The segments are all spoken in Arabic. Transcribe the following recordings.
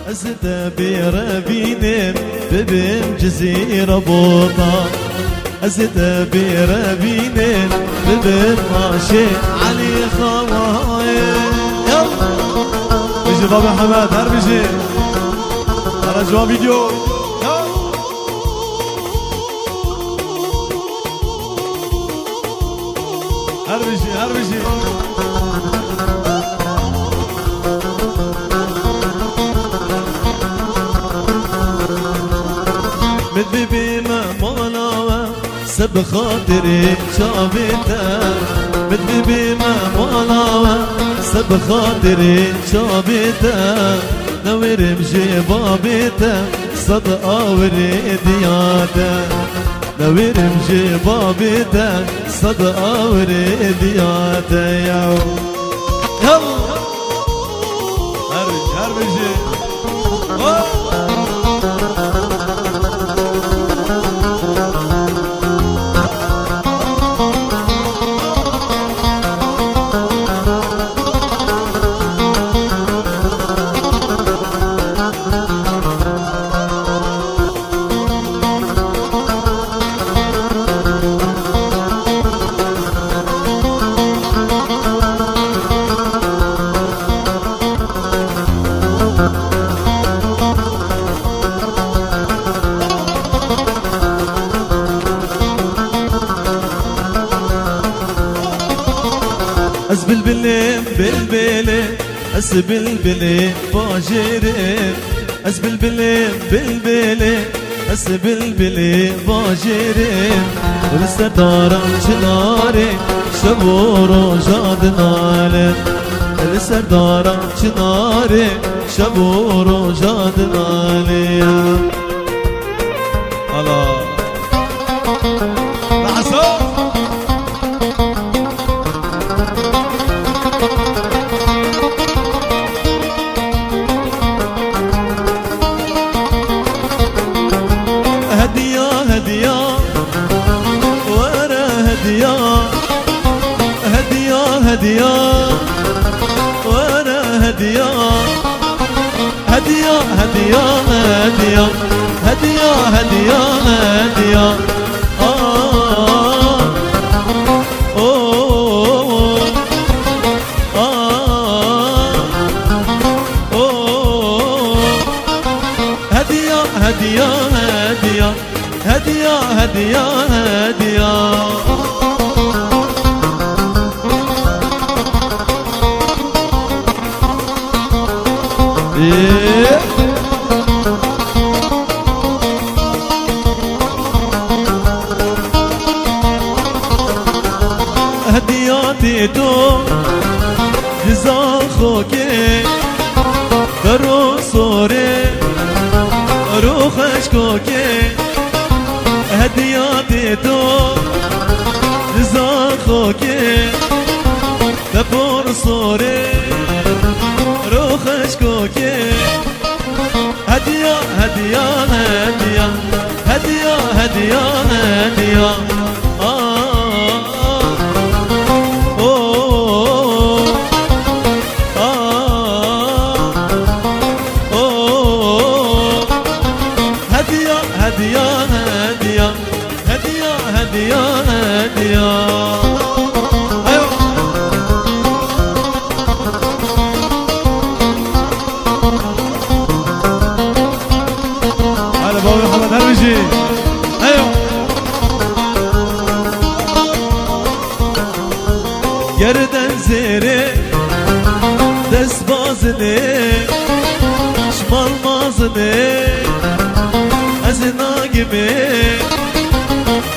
أزدبير بينين ببن جزيرة بوطة أزدبير بينين ببن ماشي علي خوايا يلا بيجي بابا حماد هر بيجي على جوا فيديو هر بيجي هر بيجي مدبي بما مولاوا سب خاطري شابته مدبي بما مولاوا سب خاطري شابته نوير مجي بابته صدقه وريدياته نوير مجي بابته صدقه وريدياته يا يلا هربجي أزبلبلين بلبلين أزبلبلين باجرين أزبلبلين بلبلين أزبلبلين باجرين ولسه دارم چناري شبورو جادنالين لسه دارم چناري شبورو جادنالين الله لحظة هدية هدية ورا هدية هدية هدية ورا هدية هدية هدية هدية هدية هدية هدية هدية هدية هدية هدية هدية هدياتي تو جزا خوكي درو صوري روخش كوكي هدياتي تو جزا خوكي دبور صوري روخش كوكي هدية هدية هدية هدية هدية هدية هدية هدية هدية هدية هدية أيوة هلا بابا محمد هربجي أيوة گردن زيري دست بازني شمال مازني از ناگمه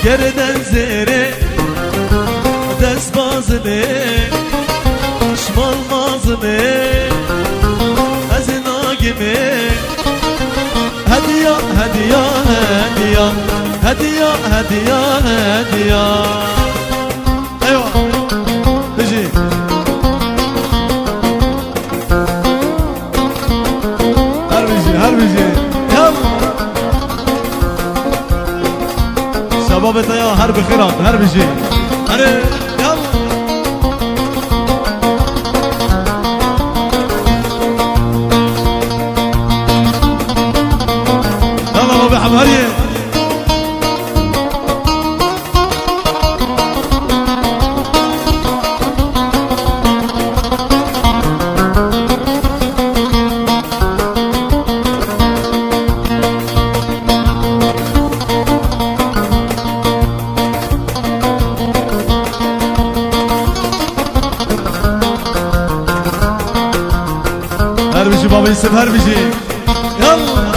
گردن زیره دست بازنه شمال مازنه از ناگمه هدیه هدیه هدیه هدیه هدیه هدیه ایوه بجی هر بجی شباب تایا هر بخیرات هر بجی هره یلا حماريه هربجي بابا يوسف هربجي يلا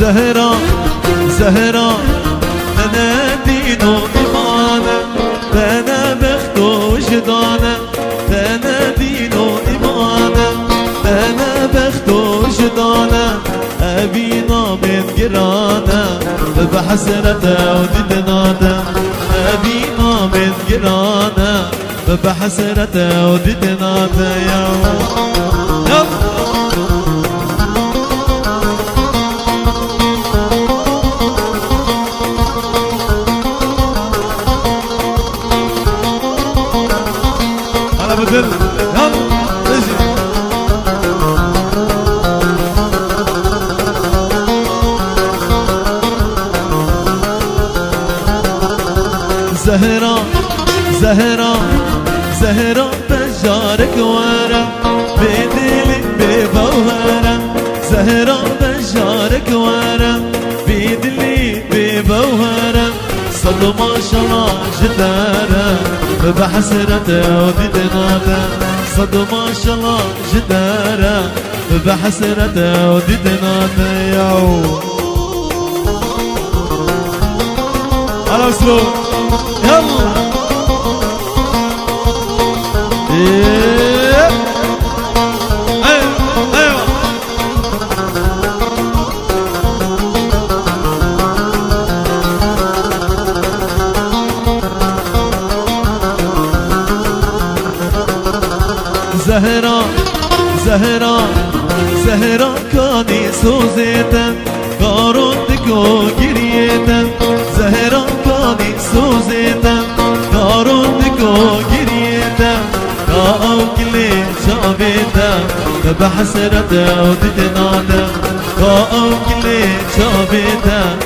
زهرة زهرة أنا دينو إيمانة أنا بختو وجدانة أنا دينو إيمانة أنا بختو وجدانة أبينا من جيرانة بحسرته وددنانا أبينا من جيرانة بحسرته وددنانا يا بدل يلا اجي زهرة زهرة زهرة بجارك ورا بدلي ببوهرة زهرة بجارك ورا بدلي ببوهرة صد ما شاء الله جدارة بحسرته وددناته صد ما شاء الله جدارة بحسرته وددناته ياو على وصلوا يلا ايه ايوه ايوه زهرة زهرة زهرة كاني سوزيتا قارونتك وجريتا زهرة كاني سوزيتا قارونتك وجريتا قاو كلي شابيتا بحسرته وددناتا قاو كلي شابيتا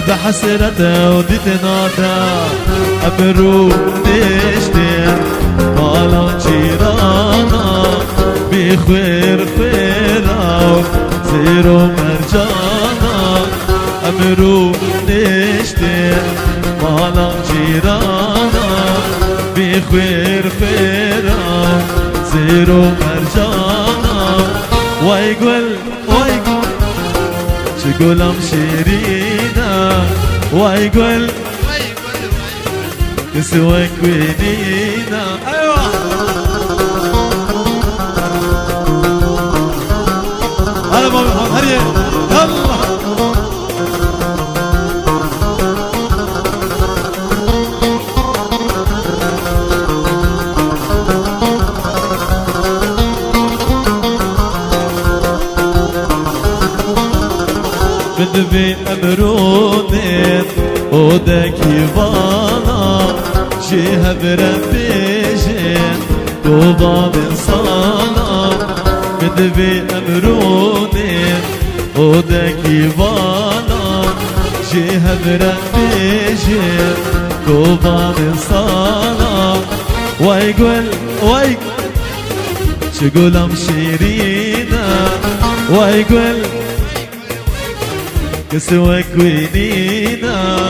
بحسرته وددناتا أمرو دشتين مالا جيرانا بخير خيراو زيرو مرجانا أمرو نشتين مالا جيرانا بخير خيراو زيرو مرجانا ويقول شقول أمشيرينا ويقول كسوك وينينا ايوه هلا بابا هريه يلا بدبي امرونين ودك يبانا جيها بربيجين طوبى من صانا بدبي امرونين ودك يبانا جيها بربيجين طوبى من صانا ويقول شقول امشيرينا ويقول كسوك وينينا